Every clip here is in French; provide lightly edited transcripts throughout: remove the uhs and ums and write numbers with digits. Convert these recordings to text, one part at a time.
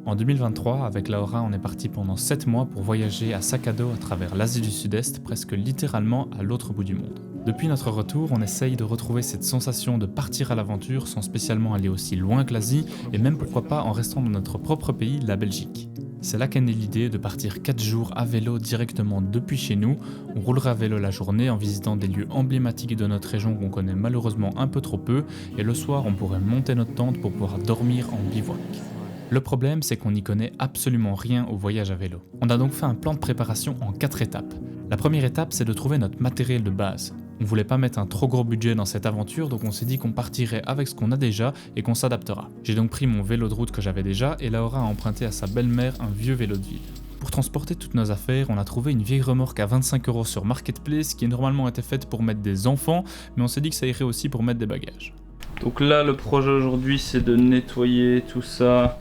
En 2023, avec Laura, on est parti pendant 7 mois pour voyager à sac à dos à travers l'Asie du Sud-Est, presque littéralement à l'autre bout du monde. Depuis notre retour, on essaye de retrouver cette sensation de partir à l'aventure sans spécialement aller aussi loin que l'Asie, et même pourquoi pas en restant dans notre propre pays, la Belgique. C'est là qu'est née l'idée de partir 4 jours à vélo directement depuis chez nous. On roulera à vélo la journée en visitant des lieux emblématiques de notre région qu'on connaît malheureusement un peu trop peu, et le soir on pourrait monter notre tente pour pouvoir dormir en bivouac. Le problème, c'est qu'on n'y connaît absolument rien au voyage à vélo. On a donc fait un plan de préparation en 4 étapes. La première étape, c'est de trouver notre matériel de base. On voulait pas mettre un trop gros budget dans cette aventure, donc on s'est dit qu'on partirait avec ce qu'on a déjà et qu'on s'adaptera. J'ai donc pris mon vélo de route que j'avais déjà et Laura a emprunté à sa belle-mère un vieux vélo de ville. Pour transporter toutes nos affaires, on a trouvé une vieille remorque à 25 € sur Marketplace qui normalement était faite pour mettre des enfants, mais on s'est dit que ça irait aussi pour mettre des bagages. Donc là, le projet aujourd'hui, c'est de nettoyer tout ça.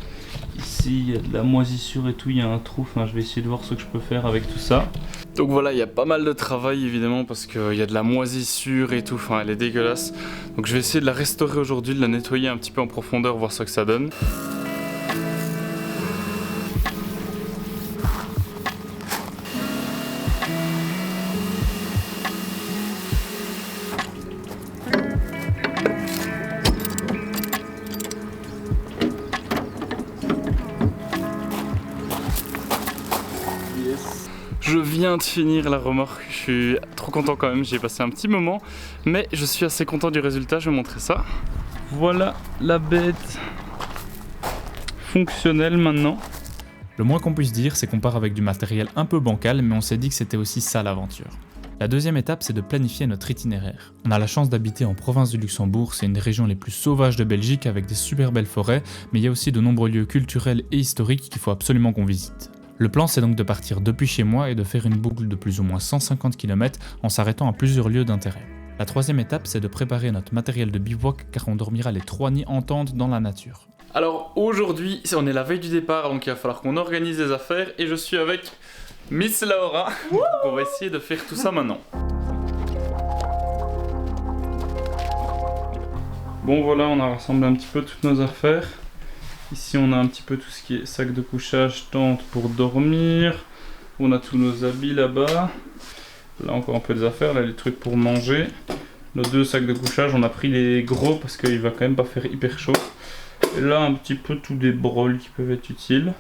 Ici, il y a de la moisissure et tout, il y a un trou. Enfin, je vais essayer de voir ce que je peux faire avec tout ça. Donc voilà, il y a pas mal de travail évidemment parce qu'il y a de la moisissure et tout. Enfin, elle est dégueulasse. Donc je vais essayer de la restaurer aujourd'hui, de la nettoyer un petit peu en profondeur, voir ce que ça donne. Je viens de finir la remorque, je suis trop content quand même, j'y ai passé un petit moment, mais je suis assez content du résultat, je vais vous montrer ça. Voilà la bête fonctionnelle maintenant. Le moins qu'on puisse dire, c'est qu'on part avec du matériel un peu bancal, mais on s'est dit que c'était aussi ça l'aventure. La deuxième étape, c'est de planifier notre itinéraire. On a la chance d'habiter en province du Luxembourg, c'est une des régions les plus sauvages de Belgique avec des super belles forêts, mais il y a aussi de nombreux lieux culturels et historiques qu'il faut absolument qu'on visite. Le plan, c'est donc de partir depuis chez moi et de faire une boucle de plus ou moins 150 km en s'arrêtant à plusieurs lieux d'intérêt. La troisième étape, c'est de préparer notre matériel de bivouac car on dormira les 3 nuits en tente dans la nature. Alors aujourd'hui, on est la veille du départ, donc il va falloir qu'on organise les affaires et je suis avec Miss Laura. On va essayer de faire tout ça maintenant. Bon voilà, on a rassemblé un petit peu toutes nos affaires. Ici on a un petit peu tout ce qui est sac de couchage, tente pour dormir. On a tous nos habits là-bas. Là encore un peu des affaires, là les trucs pour manger. Nos 2 sacs de couchage, on a pris les gros parce qu'il va quand même pas faire hyper chaud. Et là un petit peu tous des brols qui peuvent être utiles.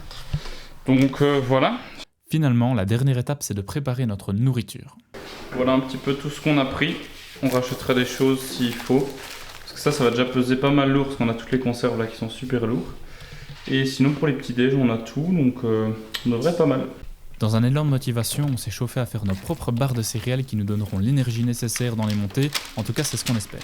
Donc voilà. Finalement, la dernière étape, c'est de préparer notre nourriture. Voilà un petit peu tout ce qu'on a pris. On rachètera des choses s'il faut. Parce que ça va déjà peser pas mal lourd parce qu'on a toutes les conserves là qui sont super lourdes. Et sinon pour les petits déj on a tout, donc on devrait être pas mal. Dans un élan de motivation, on s'est chauffé à faire nos propres barres de céréales qui nous donneront l'énergie nécessaire dans les montées, en tout cas c'est ce qu'on espère.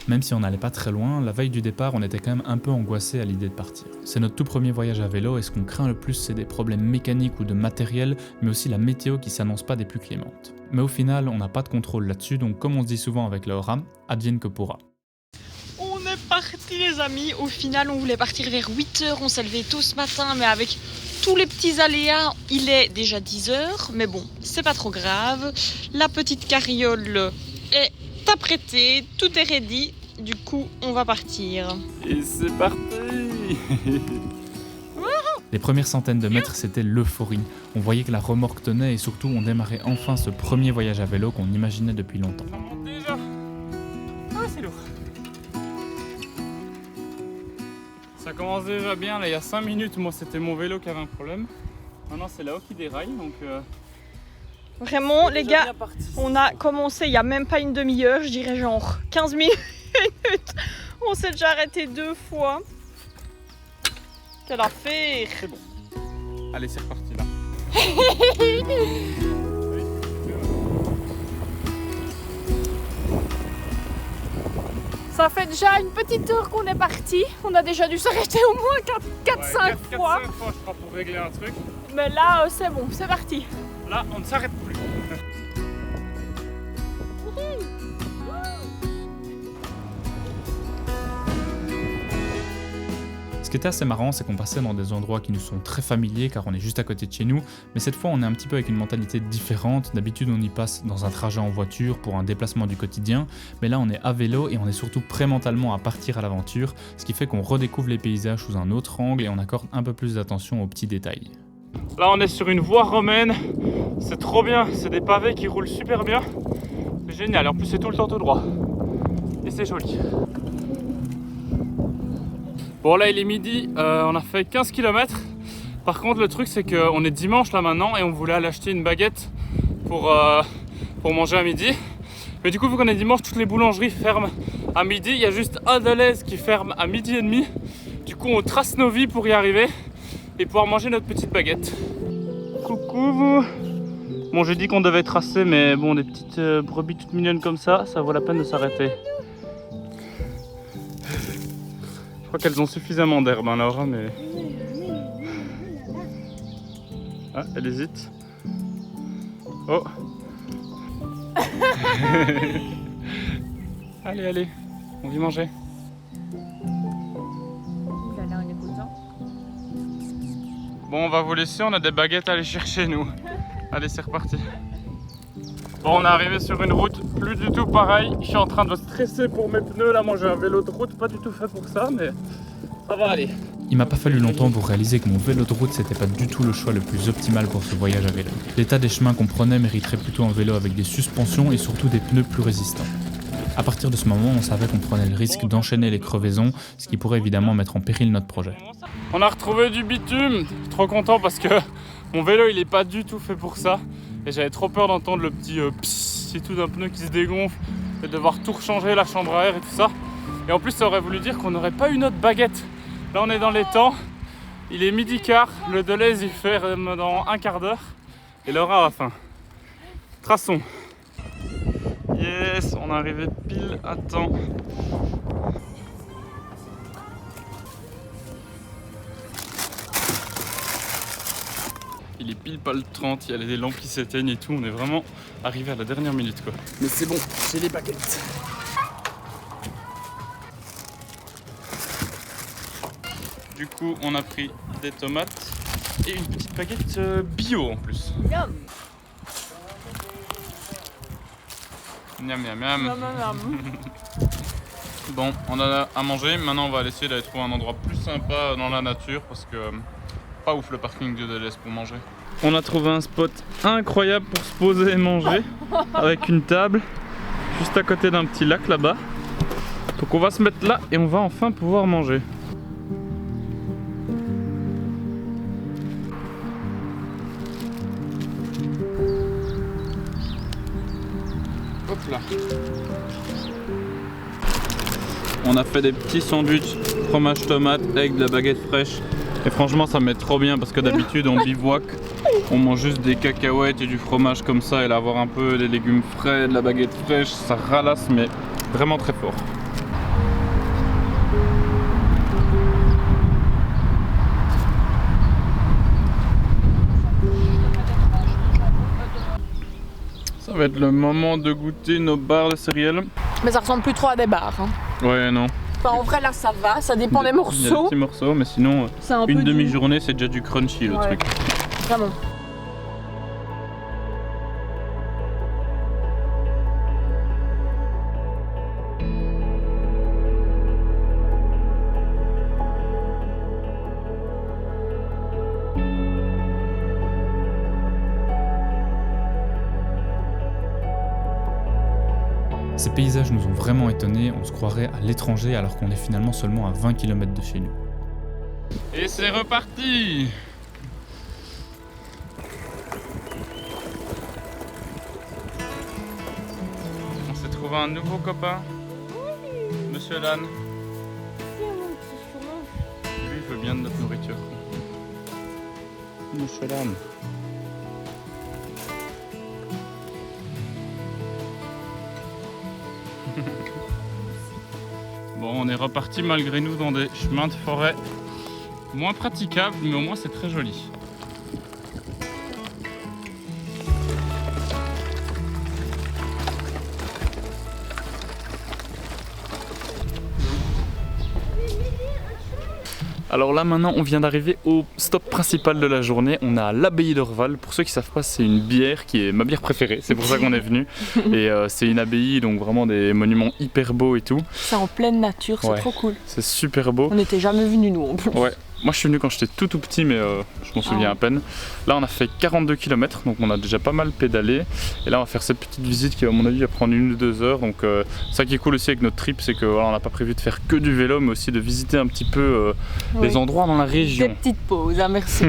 Même si on n'allait pas très loin, la veille du départ on était quand même un peu angoissé à l'idée de partir. C'est notre tout premier voyage à vélo et ce qu'on craint le plus c'est des problèmes mécaniques ou de matériel, mais aussi la météo qui s'annonce pas des plus clémentes. Mais au final on n'a pas de contrôle là-dessus, donc comme on se dit souvent avec Laura, advienne que pourra. Parti les amis, au final on voulait partir vers 8 h, on s'est levé tôt ce matin mais avec tous les petits aléas il est déjà 10 h, mais bon c'est pas trop grave, la petite carriole est apprêtée, tout est ready, du coup on va partir. Et c'est parti. Les premières centaines de mètres c'était l'euphorie, on voyait que la remorque tenait et surtout on démarrait enfin ce premier voyage à vélo qu'on imaginait depuis longtemps. Ça monte déjà. Ah c'est lourd. Ça commence déjà bien, là il y a 5 minutes, moi c'était mon vélo qui avait un problème. Maintenant c'est là-haut qui déraille, donc... Vraiment les gars, on a commencé il n'y a même pas une demi-heure, je dirais genre 15 minutes. On s'est déjà arrêté 2 fois. Quelle affaire! C'est bon. Allez c'est reparti là. Ça fait déjà une petite heure qu'on est parti. On a déjà dû s'arrêter au moins 4-5 fois. 4-5 fois je crois pour régler un truc. Mais là c'est bon, c'est parti. Là on ne s'arrête plus. Ce qui était assez marrant, c'est qu'on passait dans des endroits qui nous sont très familiers car on est juste à côté de chez nous, mais cette fois on est un petit peu avec une mentalité différente. D'habitude on y passe dans un trajet en voiture pour un déplacement du quotidien, mais là on est à vélo et on est surtout prêt mentalement à partir à l'aventure, ce qui fait qu'on redécouvre les paysages sous un autre angle et on accorde un peu plus d'attention aux petits détails. Là on est sur une voie romaine, c'est trop bien, c'est des pavés qui roulent super bien, c'est génial, en plus c'est tout le temps tout droit et c'est joli. Bon là il est midi, on a fait 15 km, par contre le truc c'est qu'on est dimanche là maintenant et on voulait aller acheter une baguette pour manger à midi, mais du coup vu qu'on est dimanche toutes les boulangeries ferment à midi, il y a juste un Delhaize qui ferme à midi et demi, du coup on trace nos vies pour y arriver et pouvoir manger notre petite baguette. Coucou vous. Bon j'ai dit qu'on devait tracer, mais bon des petites brebis toutes mignonnes comme ça vaut la peine de s'arrêter. Je crois qu'elles ont suffisamment d'herbe hein, Laura, mais... Ah, elle hésite. Oh. Allez, allez, on vient manger. Bon, on va vous laisser, on a des baguettes à aller chercher nous. Allez, c'est reparti. Bon, on est arrivé sur une route plus du tout pareille. Je suis en train de stresser pour mes pneus. Là, moi j'ai un vélo de route, pas du tout fait pour ça, mais ça va aller. Il m'a pas fallu longtemps pour réaliser que mon vélo de route c'était pas du tout le choix le plus optimal pour ce voyage à vélo. L'état des chemins qu'on prenait mériterait plutôt un vélo avec des suspensions et surtout des pneus plus résistants. À partir de ce moment, on savait qu'on prenait le risque d'enchaîner les crevaisons, ce qui pourrait évidemment mettre en péril notre projet. On a retrouvé du bitume, je suis trop content parce que mon vélo il est pas du tout fait pour ça. Et j'avais trop peur d'entendre le petit psss et tout d'un pneu qui se dégonfle et de devoir tout rechanger, la chambre à air et tout ça. Et en plus ça aurait voulu dire qu'on n'aurait pas eu notre baguette. Là on est dans les temps, il est midi quart, le Delhaize il fait dans un quart d'heure et Laura a faim. Traçons. Yes, on est arrivé pile à temps. Il est pile pas le 30, il y a des lampes qui s'éteignent et tout, on est vraiment arrivé à la dernière minute quoi. Mais c'est bon, j'ai les baguettes. Du coup, on a pris des tomates et une petite baguette bio en plus. Miam. Miam miam miam. Bon, on a à manger, maintenant on va essayer d'aller trouver un endroit plus sympa dans la nature parce que pas ouf le parking de Delhaize pour manger. On a trouvé un spot incroyable pour se poser et manger avec une table juste à côté d'un petit lac là-bas. Donc on va se mettre là et on va enfin pouvoir manger. Hop là. On a fait des petits sandwichs fromage tomate avec de la baguette fraîche. Et franchement ça met trop bien parce que d'habitude on bivouac, on mange juste des cacahuètes et du fromage comme ça, et là avoir un peu des légumes frais, de la baguette fraîche, ça ralasse mais vraiment très fort. Ça va être le moment de goûter nos barres de céréales. Mais ça ressemble plus trop à des barres. Hein. Ouais non. Enfin, en vrai là ça va, ça dépend des Il y a des morceaux. petits morceaux, mais sinon une demi-journée c'est déjà du crunchy le truc. Vraiment. Ces paysages nous ont vraiment étonnés, on se croirait à l'étranger alors qu'on est finalement seulement à 20 km de chez nous. Et c'est reparti! On s'est trouvé un nouveau copain, Monsieur Lan. Lui il veut bien de notre nourriture. Monsieur Lan. Bon, on est reparti malgré nous dans des chemins de forêt moins praticables, mais au moins c'est très joli. Alors là maintenant on vient d'arriver au stop principal de la journée, on est à l'abbaye d'Orval. Pour ceux qui ne savent pas, c'est une bière qui est ma bière préférée, c'est pour ça qu'on est venu. Et c'est une abbaye, donc vraiment des monuments hyper beaux et tout. C'est en pleine nature, c'est trop cool. C'est super beau. On n'était jamais venus nous en plus. Ouais. Moi je suis venu quand j'étais tout petit mais je m'en souviens à peine. Là on a fait 42 km donc on a déjà pas mal pédalé. Et là on va faire cette petite visite qui à mon avis va prendre 1 ou 2 heures. Donc ça qui est cool aussi avec notre trip, c'est que voilà, on n'a pas prévu de faire que du vélo mais aussi de visiter un petit peu les endroits dans la région. Des petites pauses, hein, merci.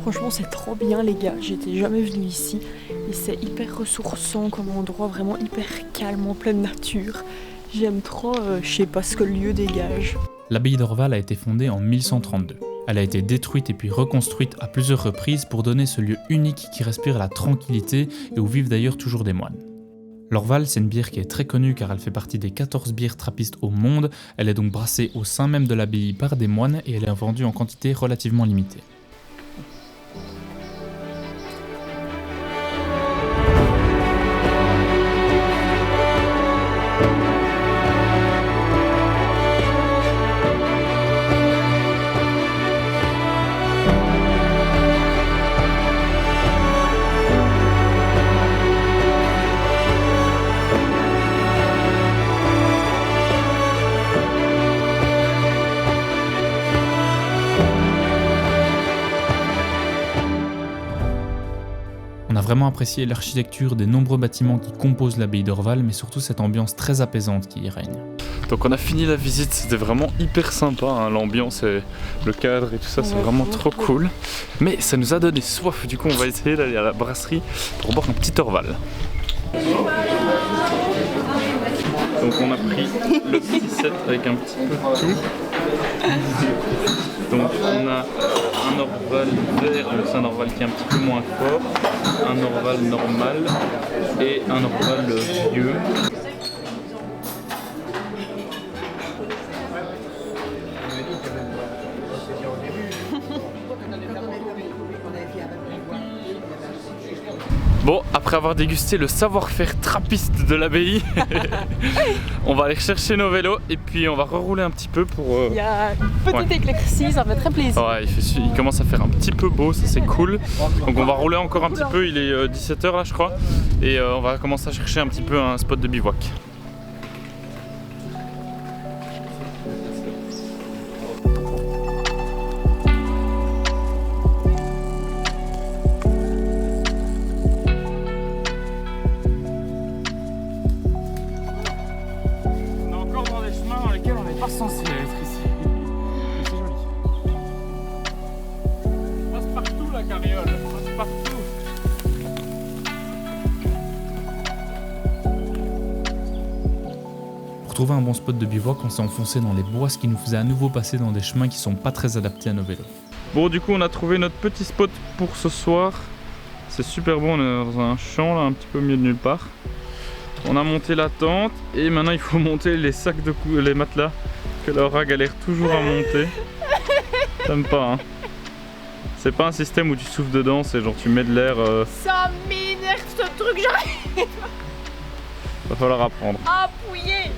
Franchement c'est trop bien les gars, j'étais jamais venue ici et c'est hyper ressourçant comme endroit, vraiment hyper calme en pleine nature. J'aime trop, je sais pas ce que le lieu dégage. L'abbaye d'Orval a été fondée en 1132. Elle a été détruite et puis reconstruite à plusieurs reprises pour donner ce lieu unique qui respire la tranquillité et où vivent d'ailleurs toujours des moines. L'Orval, c'est une bière qui est très connue car elle fait partie des 14 bières trappistes au monde. Elle est donc brassée au sein même de l'abbaye par des moines et elle est vendue en quantité relativement limitée. On a vraiment apprécié l'architecture des nombreux bâtiments qui composent l'abbaye d'Orval, mais surtout cette ambiance très apaisante qui y règne. Donc on a fini la visite, c'était vraiment hyper sympa, hein, l'ambiance et le cadre et tout ça, c'est vraiment trop cool. Mais ça nous a donné soif, du coup on va essayer d'aller à la brasserie pour boire un petit Orval. Donc on a pris le petit set avec un petit peu de tout. Donc on a un Orval vert, donc c'est un Orval qui est un petit peu moins fort, un Orval normal et un Orval vieux. Bon, après avoir dégusté le savoir-faire trappiste de l'abbaye, on va aller chercher nos vélos et puis on va rerouler un petit peu pour... Il y a une petite éclaircie, ça fait très plaisir. Ouais, il commence à faire un petit peu beau, ça c'est cool. Donc on va rouler encore un petit peu, il est 17h là je crois. Et on va commencer à chercher un petit peu un spot de bivouac. Pas censé être ici. C'est joli. Passe partout la carriole, passe partout. Pour trouver un bon spot de bivouac, on s'est enfoncé dans les bois, ce qui nous faisait à nouveau passer dans des chemins qui sont pas très adaptés à nos vélos. Bon, du coup on a trouvé notre petit spot pour ce soir. C'est super bon, on est dans un champ là, un petit peu au milieu de nulle part. On a monté la tente et maintenant il faut monter les sacs de les matelas que Laura galère toujours à monter. T'aimes pas, hein? C'est pas un système où tu souffles dedans, c'est genre tu mets de l'air. Ça m'énerve ce truc, j'arrive Va falloir apprendre. à appuyer.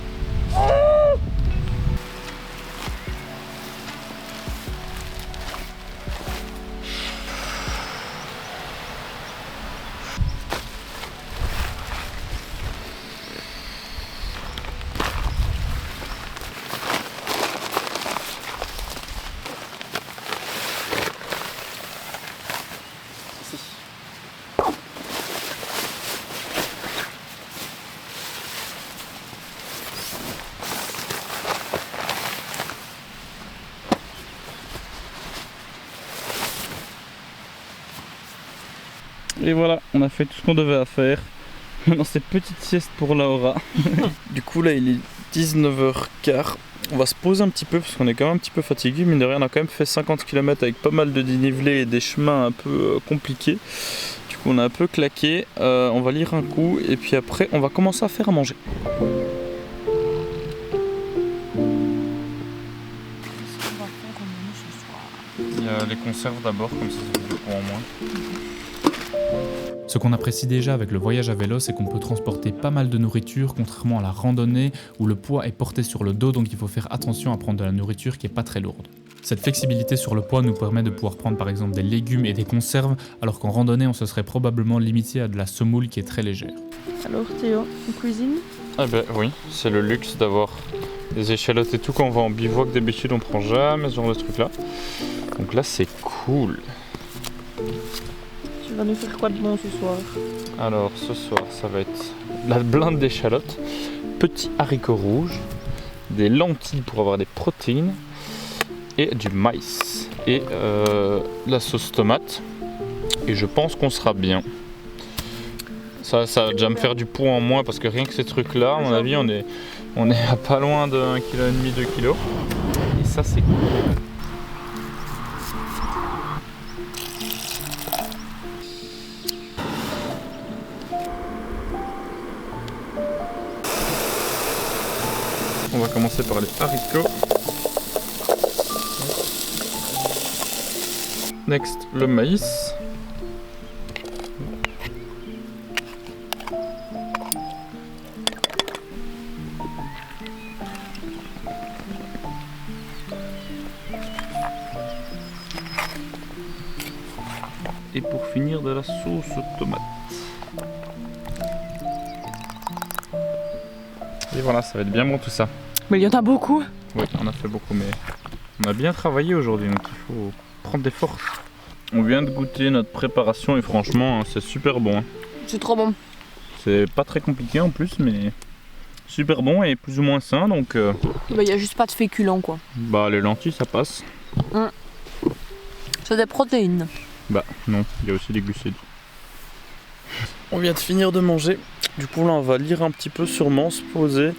Et voilà, on a fait tout ce qu'on devait à faire. Maintenant c'est petite sieste pour Laura. Du coup là il est 19h15 On va se poser un petit peu parce qu'on est quand même un petit peu fatigué. Mine de rien, on a quand même fait 50 km avec pas mal de dénivelé et des chemins un peu compliqués. Du coup, on a un peu claqué. On va lire un coup et puis après, on va commencer à faire à manger. Il y a les conserves d'abord, comme ça fait du poids en moins. Ce qu'on apprécie déjà avec le voyage à vélo, c'est qu'on peut transporter pas mal de nourriture, contrairement à la randonnée où le poids est porté sur le dos, donc il faut faire attention à prendre de la nourriture qui est pas très lourde. Cette flexibilité sur le poids nous permet de pouvoir prendre par exemple des légumes et des conserves, alors qu'en randonnée on se serait probablement limité à de la semoule qui est très légère. Alors Théo, on cuisine? Ah ben oui, c'est le luxe d'avoir des échalotes et tout. Quand on va en bivouac d'habitude on prend jamais ce genre de truc là. Donc là c'est cool. Tu vas nous faire quoi de bon ce soir? Alors ce soir ça va être la blinde d'échalotes, petits haricots rouges, des lentilles pour avoir des protéines et du maïs et la sauce tomate. Et je pense qu'on sera bien. Ça va déjà me faire du poids en moins parce que rien que ces trucs là, à mon avis on est à pas loin de 1,5 kg, 2 kg. Et ça c'est cool. On va commencer par les haricots. Next, le maïs. Et pour finir, de la sauce tomate. Et voilà, ça va être bien bon tout ça. Mais il y en a beaucoup. Oui, on a fait beaucoup, mais on a bien travaillé aujourd'hui, donc il faut prendre des forces. On vient de goûter notre préparation et franchement, c'est super bon. Hein. C'est trop bon. C'est pas très compliqué en plus, mais super bon et plus ou moins sain, donc... Il y a juste pas de féculents quoi. Bah les lentilles, ça passe. C'est des protéines. Bah non, il y a aussi des glucides. On vient de finir de manger. Du coup là on va lire un petit peu sûrement, se poser,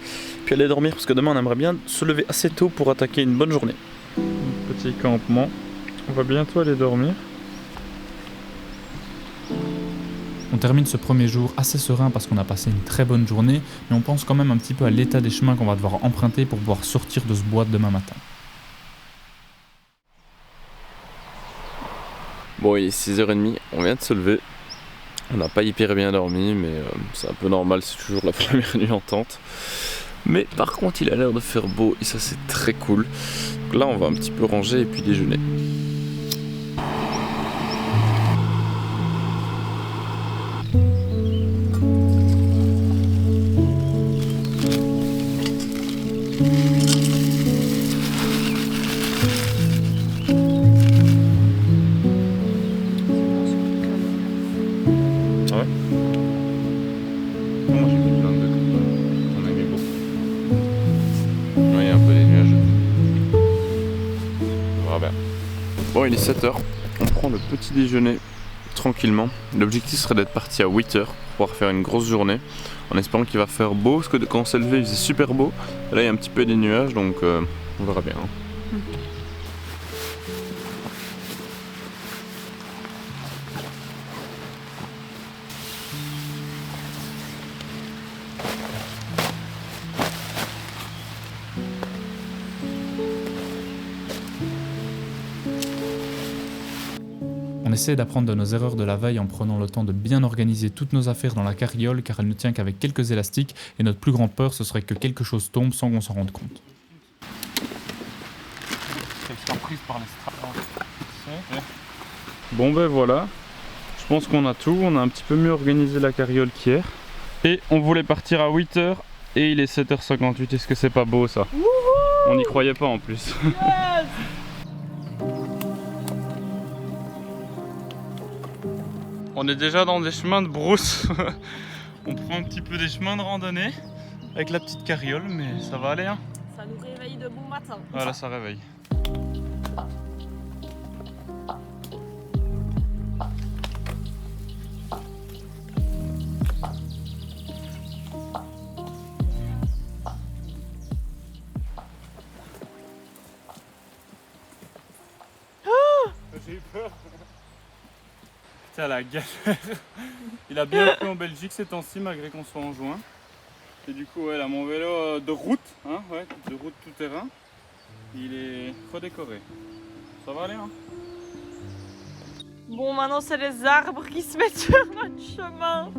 puis aller dormir parce que demain on aimerait bien se lever assez tôt pour attaquer une bonne journée. Petit campement. On va bientôt aller dormir. On termine ce premier jour assez serein parce qu'on a passé une très bonne journée, mais on pense quand même un petit peu à l'état des chemins qu'on va devoir emprunter pour pouvoir sortir de ce bois demain matin. Bon, il est 6h30, on vient de se lever. On n'a pas hyper bien dormi, mais c'est un peu normal, c'est toujours la première nuit en tente. Mais par contre, il a l'air de faire beau et ça, c'est très cool. Donc là, on va un petit peu ranger et puis déjeuner. Bon, il est 7h, on prend le petit déjeuner tranquillement. L'objectif serait d'être parti à 8h pour pouvoir faire une grosse journée en espérant qu'il va faire beau, parce que quand on s'est levé il faisait super beau. Là il y a un petit peu des nuages, donc on verra bien. On essaie d'apprendre de nos erreurs de la veille en prenant le temps de bien organiser toutes nos affaires dans la carriole car elle ne tient qu'avec quelques élastiques et notre plus grande peur ce serait que quelque chose tombe sans qu'on s'en rende compte. Bon ben voilà, je pense qu'on a tout, on a un petit peu mieux organisé la carriole qu'hier. Et on voulait partir à 8h et il est 7h58, est-ce que c'est pas beau ça? On n'y croyait pas en plus. Yes. On est déjà dans des chemins de brousse. On prend un petit peu des chemins de randonnée avec la petite carriole, mais ça va aller hein. Ça nous réveille de bon matin. Voilà, ça réveille. C'était à la galère. Il a bien plu en Belgique ces temps-ci malgré qu'on soit en juin. Et du coup, ouais, là, mon vélo de route, hein, ouais, de route tout terrain, il est redécoré. Ça va aller, hein? Bon, maintenant c'est les arbres qui se mettent sur notre chemin.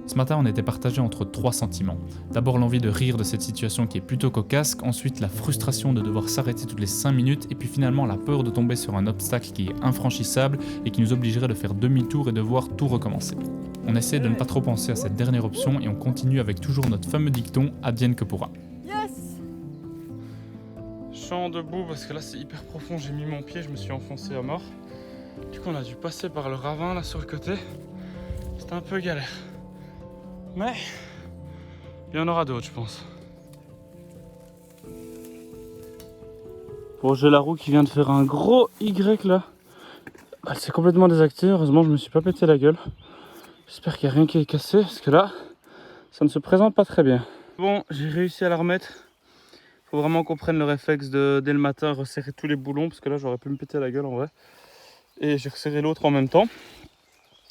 Ce matin, on était partagé entre 3 sentiments. D'abord l'envie de rire de cette situation qui est plutôt cocasse, ensuite la frustration de devoir s'arrêter toutes les 5 minutes, et puis finalement la peur de tomber sur un obstacle qui est infranchissable et qui nous obligerait de faire demi-tour et devoir tout recommencer. On essaie de ne pas trop penser à cette dernière option et on continue avec toujours notre fameux dicton « advienne que pourra ». Yes! Champ debout parce que là c'est hyper profond, j'ai mis mon pied, je me suis enfoncé à mort. Du coup on a dû passer par le ravin là sur le côté. C'était un peu galère. Mais il y en aura d'autres je pense. Bon, j'ai la roue qui vient de faire un gros Y là. Elle s'est complètement désactivée, heureusement je me suis pas pété la gueule. J'espère qu'il n'y a rien qui est cassé parce que là ça ne se présente pas très bien. Bon, j'ai réussi à la remettre. Faut vraiment qu'on prenne le réflexe de dès le matin resserrer tous les boulons parce que là j'aurais pu me péter la gueule en vrai. Et j'ai resserré l'autre en même temps.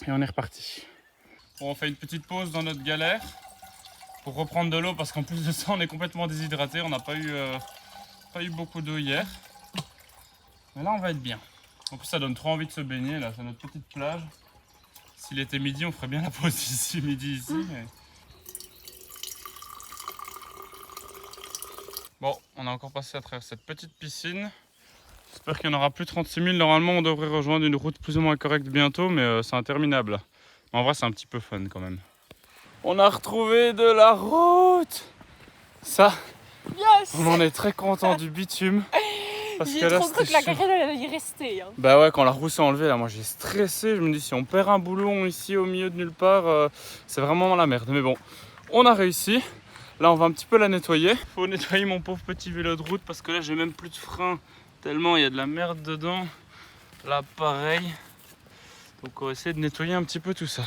Et on est reparti. Bon, on fait une petite pause dans notre galère pour reprendre de l'eau parce qu'en plus de ça on est complètement déshydraté. On n'a pas eu beaucoup d'eau hier. Mais là on va être bien. En plus ça donne trop envie de se baigner là, c'est notre petite plage. S'il était midi on ferait bien la pause ici, midi ici. Mais... Bon, on a encore passé à travers cette petite piscine. J'espère qu'il n'y en aura plus 36 000. Normalement, on devrait rejoindre une route plus ou moins correcte bientôt, mais c'est interminable. Mais en vrai, c'est un petit peu fun quand même. On a retrouvé de la route. Ça, Yes! on en est très content du bitume. Parce J'ai que là, trop cru que la c'était carrière allait y rester. Hein. Bah ouais, quand la roue s'est enlevée, là, moi j'ai stressé. Je me dis, si on perd un boulon ici au milieu de nulle part, c'est vraiment la merde. Mais bon, on a réussi. Là, on va un petit peu la nettoyer. Faut nettoyer mon pauvre petit vélo de route parce que là, j'ai même plus de frein. Tellement il y a de la merde dedans. Là, pareil. Donc, on va essayer de nettoyer un petit peu tout ça.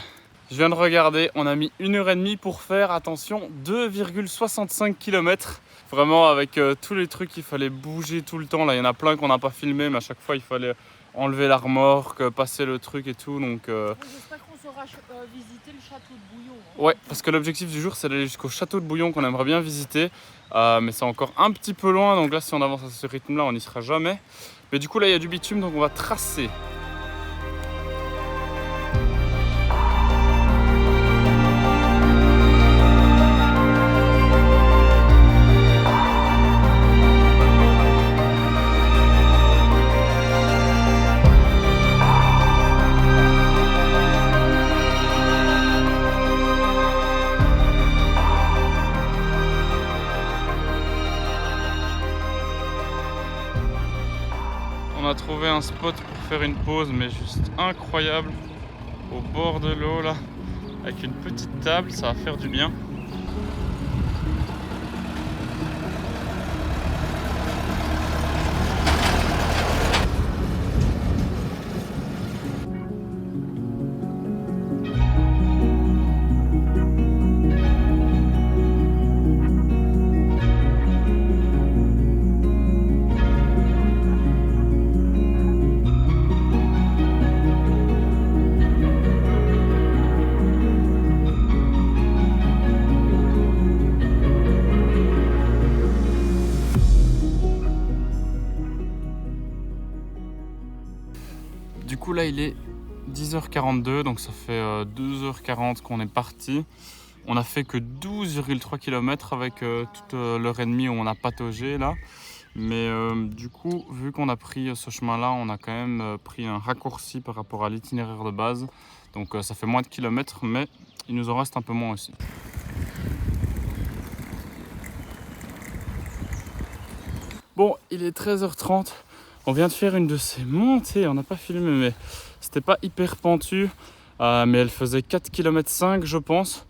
Je viens de regarder, on a mis 1h30 pour faire, attention, 2,65 km. Vraiment, avec tous les trucs qu'il fallait bouger tout le temps. Là, il y en a plein qu'on n'a pas filmé, mais à chaque fois, il fallait enlever la remorque, passer le truc et tout. Donc, J'espère qu'on saura visiter le château de Bouillon. Hein. ouais, parce que l'objectif du jour, c'est d'aller jusqu'au château de Bouillon qu'on aimerait bien visiter. Mais c'est encore un petit peu loin, donc là, si on avance à ce rythme-là, on n'y sera jamais. Mais du coup, là, il y a du bitume, donc on va tracer. On a trouvé un spot pour faire une pause, mais juste incroyable, au bord de l'eau là, avec une petite table, ça va faire du bien. Du coup là il est 10h42, donc ça fait 2h40 qu'on est parti. On a fait que 12,3 km avec toute l'heure et demie où on a pataugé là. Mais du coup, vu qu'on a pris ce chemin-là, on a quand même pris un raccourci par rapport à l'itinéraire de base. Donc ça fait moins de kilomètres, mais il nous en reste un peu moins aussi. Bon, il est 13h30. On vient de faire une de ces montées, on n'a pas filmé, mais c'était pas hyper pentu, mais elle faisait 4,5 km je pense.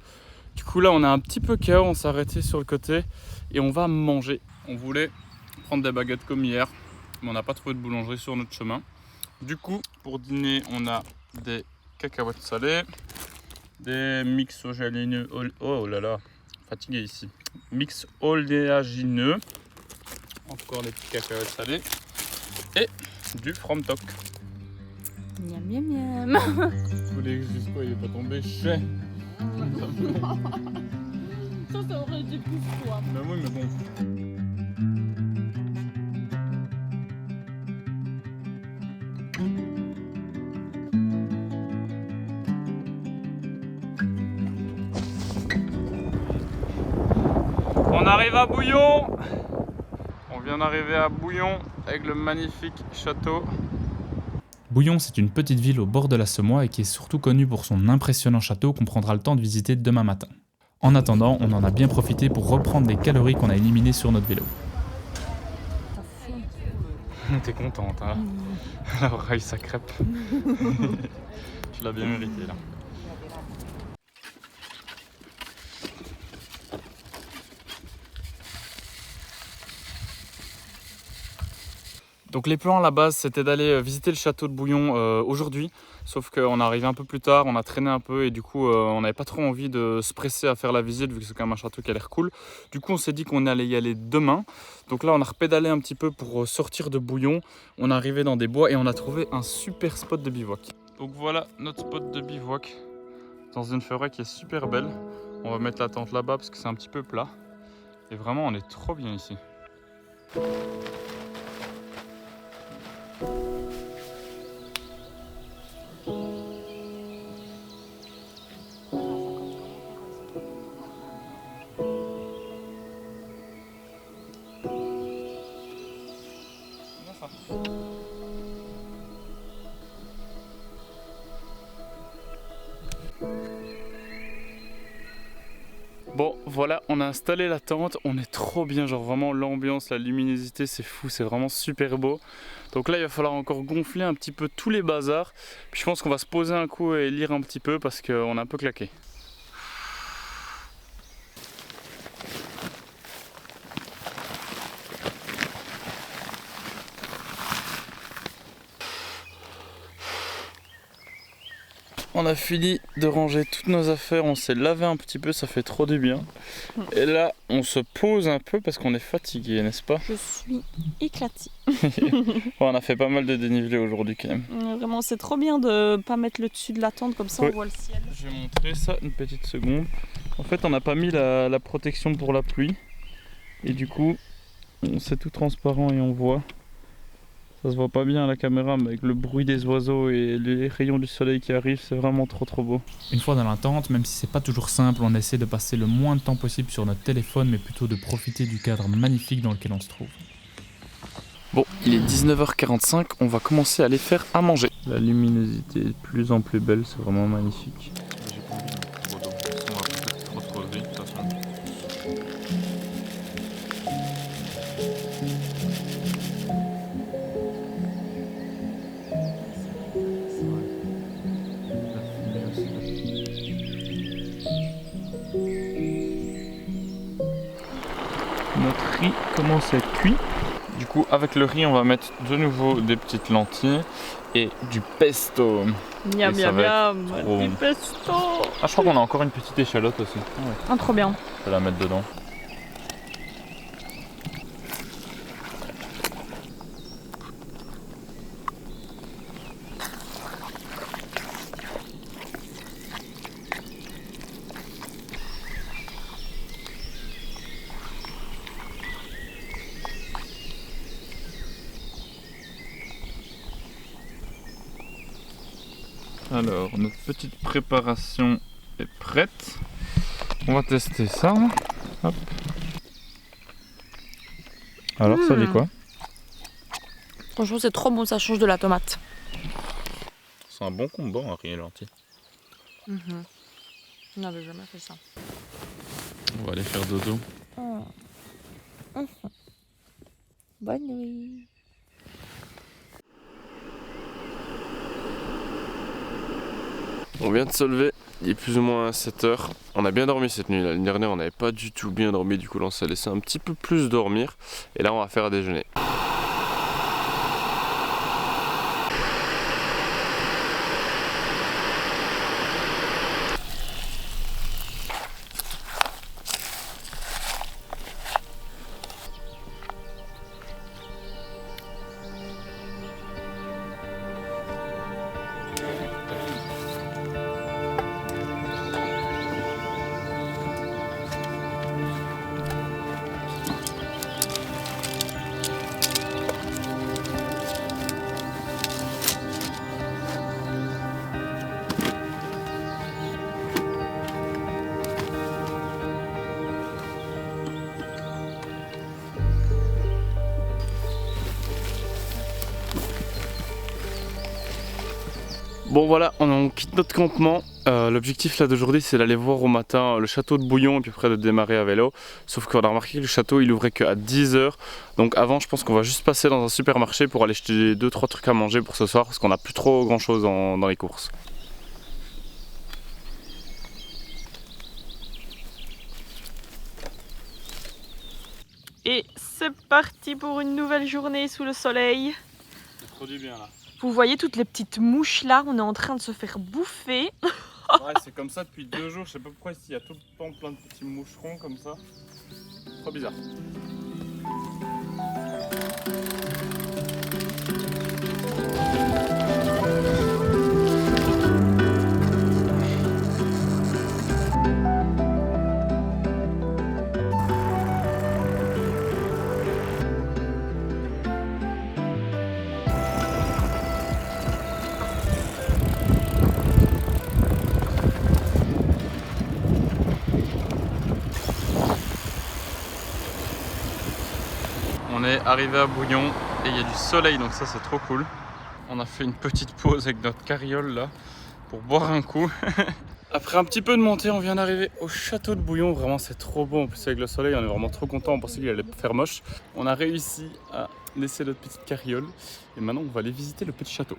Du coup là on a un petit peu KO, on s'est arrêté sur le côté et on va manger. On voulait prendre des baguettes comme hier, mais on n'a pas trouvé de boulangerie sur notre chemin. Du coup pour dîner on a des cacahuètes salées, des mix oléagineux, oh là là, fatigué ici, mix oléagineux, encore des petits cacahuètes salées. Et du fromtok. Miam miam miam. même. Vous voulez que je dise quoi? Il est pas tombé, chais. Ça aurait été plus froid. Ben oui, mais bon. On arrive à Bouillon. On vient d'arriver à Bouillon avec le magnifique château. Bouillon, c'est une petite ville au bord de la Semois et qui est surtout connue pour son impressionnant château qu'on prendra le temps de visiter demain matin. En attendant, on en a bien profité pour reprendre les calories qu'on a éliminées sur notre vélo. T'es contente, hein? La oreille, ça crêpe. Tu l'as bien mérité, là. Donc les plans à la base c'était d'aller visiter le château de Bouillon aujourd'hui, sauf qu'on est arrivé un peu plus tard, on a traîné un peu et du coup on n'avait pas trop envie de se presser à faire la visite vu que c'est quand même un château qui a l'air cool. Du coup on s'est dit qu'on allait y aller demain, donc là on a repédalé un petit peu pour sortir de Bouillon, on est arrivé dans des bois et on a trouvé un super spot de bivouac. Donc voilà notre spot de bivouac dans une forêt qui est super belle, on va mettre la tente là-bas parce que c'est un petit peu plat et vraiment on est trop bien ici. Bon voilà, on a installé la tente, on est trop bien, genre vraiment l'ambiance, la luminosité c'est fou, c'est vraiment super beau. Donc là il va falloir encore gonfler un petit peu tous les bazars, puis je pense qu'on va se poser un coup et lire un petit peu parce qu'on est un peu claqué. On a fini de ranger toutes nos affaires, on s'est lavé un petit peu, ça fait trop du bien. Et là, on se pose un peu parce qu'on est fatigué, n'est-ce pas? Je suis éclatée. On a fait pas mal de dénivelé aujourd'hui quand même. Vraiment, c'est trop bien de pas mettre le dessus de la tente, comme ça Ouais. on voit le ciel. Je vais montrer ça une petite seconde. En fait, on n'a pas mis la protection pour la pluie. Et du coup, c'est tout transparent et on voit. Ça se voit pas bien à la caméra, mais avec le bruit des oiseaux et les rayons du soleil qui arrivent, c'est vraiment trop beau. Une fois dans la tente, même si c'est pas toujours simple, on essaie de passer le moins de temps possible sur notre téléphone, mais plutôt de profiter du cadre magnifique dans lequel on se trouve. Bon, il est 19h45, on va commencer à aller faire à manger. La luminosité est de plus en plus belle, c'est vraiment magnifique. J'ai pas envie de trop d'eau, on va peut-être trop de gris de toute façon. Notre riz commence à être cuit. Du coup, avec le riz, on va mettre de nouveau des petites lentilles et du pesto. Miam, Et ça miam, va miam. trop Du bon. pesto. Ah, je crois qu'on a encore une petite échalote aussi. Ah, trop bien. Je vais la mettre dedans. Alors, notre petite préparation est prête. On va tester ça. Hop. Alors, ça dit quoi? Franchement, c'est trop bon, ça change de la tomate. C'est un bon combo, un riz et lentilles. On n'avait jamais fait ça. On va aller faire dodo. Bonne nuit. On vient de se lever, il est plus ou moins 7h. On a bien dormi cette nuit. L'année dernière, on n'avait pas du tout bien dormi. Du coup, là, on s'est laissé un petit peu plus dormir. Et là, on va faire à déjeuner. Bon voilà, on quitte notre campement. L'objectif là d'aujourd'hui c'est d'aller voir au matin le château de Bouillon et puis après de démarrer à vélo. Sauf qu'on a remarqué que le château il ouvrait qu'à 10 h. Donc avant je pense qu'on va juste passer dans un supermarché pour aller acheter 2-3 trucs à manger pour ce soir parce qu'on n'a plus trop grand chose dans les courses. Et c'est parti pour une nouvelle journée sous le soleil. Ça produit bien là. Vous voyez toutes les petites mouches là, on est en train de se faire bouffer. Ouais, c'est comme ça depuis 2 jours, je sais pas pourquoi ici il y a tout le temps plein de petits moucherons comme ça. Trop bizarre. On est arrivé à Bouillon et il y a du soleil donc ça c'est trop cool. On a fait une petite pause avec notre carriole là pour boire un coup. Après un petit peu de montée, on vient d'arriver au château de Bouillon. Vraiment c'est trop beau, en plus avec le soleil on est vraiment trop content. On pensait qu'il allait faire moche. On a réussi à laisser notre petite carriole et maintenant on va aller visiter le petit château.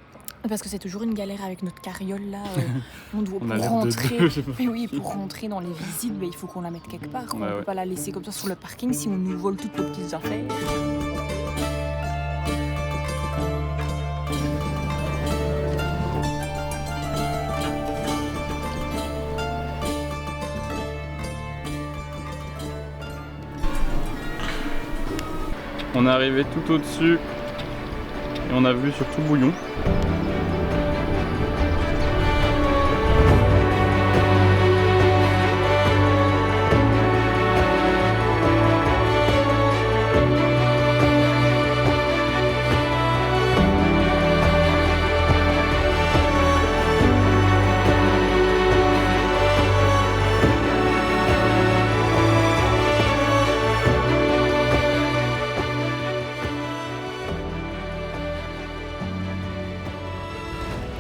Parce que c'est toujours une galère avec notre carriole là. On doit On a pour l'air rentrer. de deux, je sais pas. Mais oui, pour rentrer dans les visites, il faut qu'on la mette quelque part. On ne peut pas la laisser comme ça sur le parking si on nous vole toutes nos petites affaires. On est arrivé tout au-dessus et on a vu surtout Bouillon.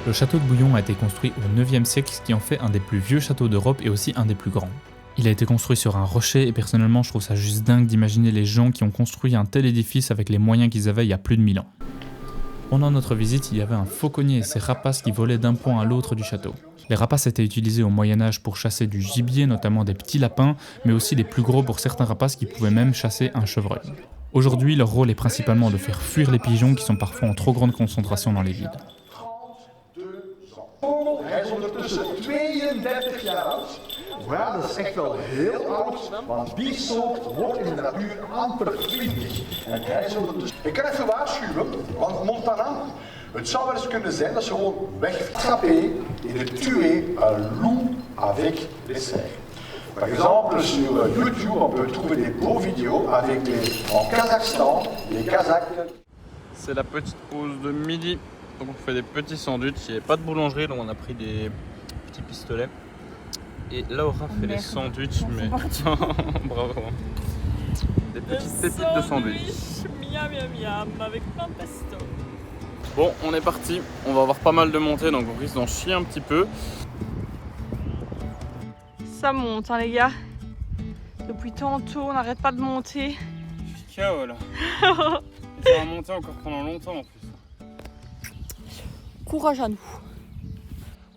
Le château de Bouillon a été construit au 9e siècle, ce qui en fait un des plus vieux châteaux d'Europe et aussi un des plus grands. Il a été construit sur un rocher et personnellement je trouve ça juste dingue d'imaginer les gens qui ont construit un tel édifice avec les moyens qu'ils avaient il y a plus de 1000 ans. Pendant notre visite, il y avait un fauconnier et ses rapaces qui volaient d'un point à l'autre du château. Les rapaces étaient utilisés au Moyen-Âge pour chasser du gibier, notamment des petits lapins, mais aussi les plus gros pour certains rapaces qui pouvaient même chasser un chevreuil. Aujourd'hui, leur rôle est principalement de faire fuir les pigeons qui sont parfois en trop grande concentration dans les villes. Hij is ondertussen 32 jaar oud. Ja, dat is echt wel heel oud, want die soort wordt in de natuur amper 20. En hij is ondertussen... Ik kan even waarschuwen, want Montana, het zou wel eens kunnen zijn dat ze gewoon wegtrappé et de tuer un loup avec des cerfs. Par exemple, sur YouTube, on peut trouver des beaux vidéos avec en Kazakhstan, les Kazakhs. C'est la petite pause de midi. Donc on fait des petits sandwichs, il n'y avait pas de boulangerie donc on a pris des petits pistolets. Et Laura fait les sandwichs, mais bravo. Des petites pépites de sandwich. Miam miam miam avec plein de pesto. Bon, on est parti, on va avoir pas mal de montées donc on risque d'en chier un petit peu. Ça monte hein les gars. Depuis tantôt on n'arrête pas de monter. Je suis KO là. Ça va monter encore pendant longtemps en plus. Courage à nous.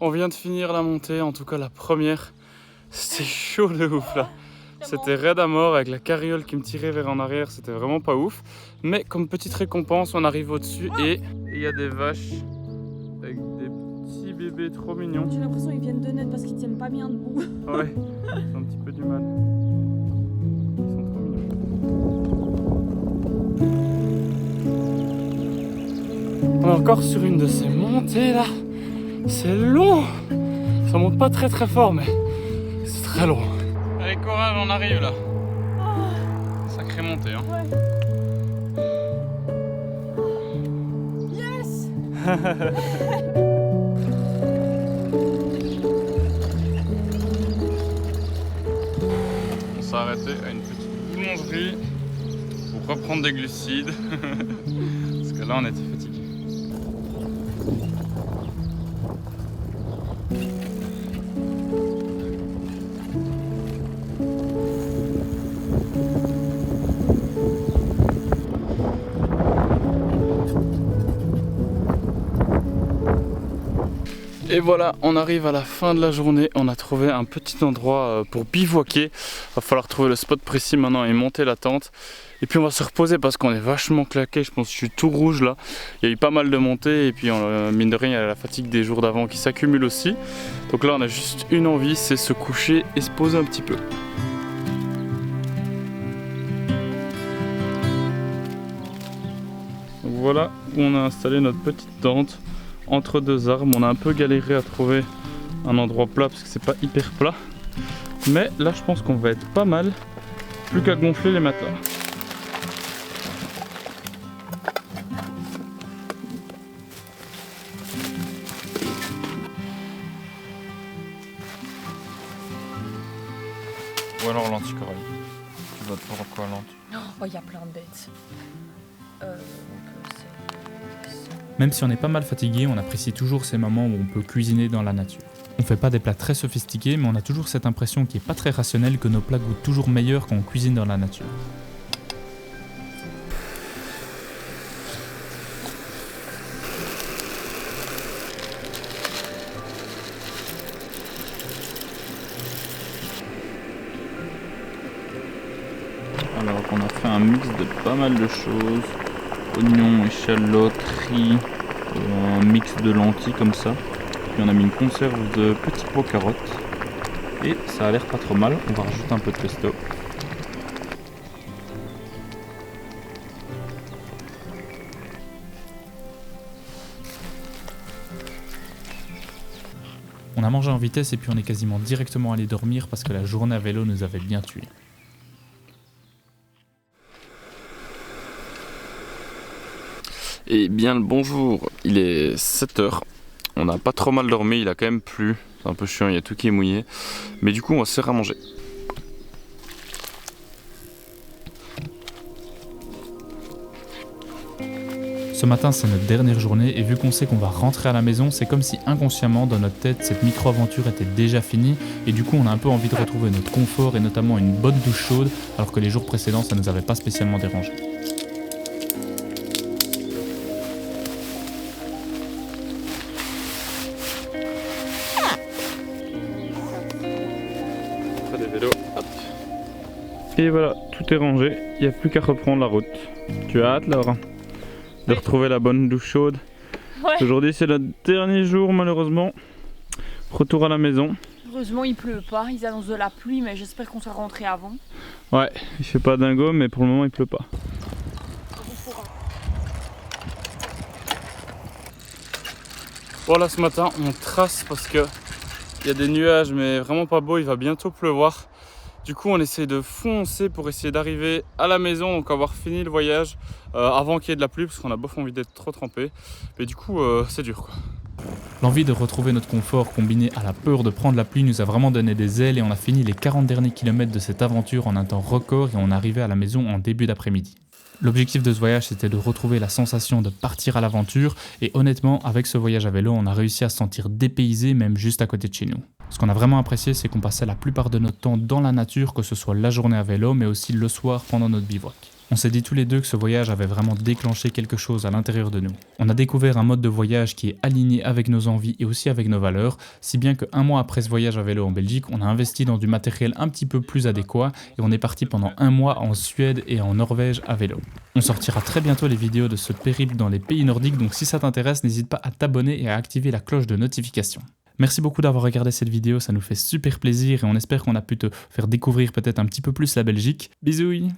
On vient de finir la montée, en tout cas la première. C'était chaud de ouf là. C'était raide à mort avec la carriole qui me tirait vers en arrière, c'était vraiment pas ouf. Mais comme petite récompense, on arrive au-dessus et il y a des vaches avec des petits bébés trop mignons. J'ai l'impression qu'ils viennent de naître parce qu'ils tiennent pas bien debout. Ouais, ils ont un petit peu du mal. Ils sont trop mignons. On est encore sur une de ces montées là. C'est long. Ça monte pas très très fort mais c'est très long. Allez courage, on arrive là. Sacrée montée hein. Ouais. Yes. On s'est arrêté à une petite boulangerie pour reprendre des glucides. Parce que là on était fatigués. Et voilà, on arrive à la fin de la journée, on a trouvé un petit endroit pour bivouaquer. Va falloir trouver le spot précis maintenant et monter la tente. Et puis on va se reposer parce qu'on est vachement claqué, je pense que je suis tout rouge là. Il y a eu pas mal de montées et puis mine de rien il y a la fatigue des jours d'avant qui s'accumule aussi. Donc là on a juste une envie, c'est se coucher et se poser un petit peu. Donc voilà où on a installé notre petite tente entre deux arbres. On a un peu galéré à trouver un endroit plat parce que c'est pas hyper plat. Mais là je pense qu'on va être pas mal, plus qu'à gonfler les matelas. Ou alors l'anticorail. Tu votes pour quoi l'anti? Oh, il y a plein de bêtes. Même si on est pas mal fatigué, on apprécie toujours ces moments où on peut cuisiner dans la nature. On fait pas des plats très sophistiqués, mais on a toujours cette impression qui est pas très rationnelle que nos plats goûtent toujours meilleur quand on cuisine dans la nature. Alors on a fait un mix de pas mal de choses, oignons, échalotes, riz, un mix de lentilles comme ça. Puis on a mis une conserve de petits pois carottes et ça a l'air pas trop mal. On va rajouter un peu de pesto. On a mangé en vitesse et puis on est quasiment directement allé dormir parce que la journée à vélo nous avait bien tués. Et bien le bonjour, il est 7h, on n'a pas trop mal dormi, il a quand même plu, c'est un peu chiant, il y a tout qui est mouillé, mais du coup on va se faire à manger. Ce matin c'est notre dernière journée et vu qu'on sait qu'on va rentrer à la maison, c'est comme si inconsciemment dans notre tête cette micro-aventure était déjà finie et du coup on a un peu envie de retrouver notre confort et notamment une bonne douche chaude alors que les jours précédents ça nous avait pas spécialement dérangé. Et voilà, tout est rangé, il n'y a plus qu'à reprendre la route. Tu as hâte Laura de retrouver la bonne douche chaude? Ouais. Aujourd'hui c'est le dernier jour malheureusement. Retour à la maison. Heureusement il pleut pas, ils annoncent de la pluie mais j'espère qu'on sera rentré avant. Ouais, il fait pas dingo mais pour le moment il pleut pas. Voilà, ce matin on trace parce que il y a des nuages mais vraiment pas beau, il va bientôt pleuvoir. Du coup on essaie de foncer pour essayer d'arriver à la maison, donc avoir fini le voyage avant qu'il y ait de la pluie parce qu'on a bof envie d'être trop trempé. Mais du coup c'est dur quoi. L'envie de retrouver notre confort combiné à la peur de prendre la pluie nous a vraiment donné des ailes et on a fini les 40 derniers kilomètres de cette aventure en un temps record et on est arrivé à la maison en début d'après-midi. L'objectif de ce voyage c'était de retrouver la sensation de partir à l'aventure et honnêtement avec ce voyage à vélo on a réussi à se sentir dépaysé même juste à côté de chez nous. Ce qu'on a vraiment apprécié c'est qu'on passait la plupart de notre temps dans la nature, que ce soit la journée à vélo mais aussi le soir pendant notre bivouac. On s'est dit tous les deux que ce voyage avait vraiment déclenché quelque chose à l'intérieur de nous. On a découvert un mode de voyage qui est aligné avec nos envies et aussi avec nos valeurs, si bien qu'un mois après ce voyage à vélo en Belgique, on a investi dans du matériel un petit peu plus adéquat et on est parti pendant un mois en Suède et en Norvège à vélo. On sortira très bientôt les vidéos de ce périple dans les pays nordiques, donc si ça t'intéresse, n'hésite pas à t'abonner et à activer la cloche de notification. Merci beaucoup d'avoir regardé cette vidéo, ça nous fait super plaisir et on espère qu'on a pu te faire découvrir peut-être un petit peu plus la Belgique. Bisous!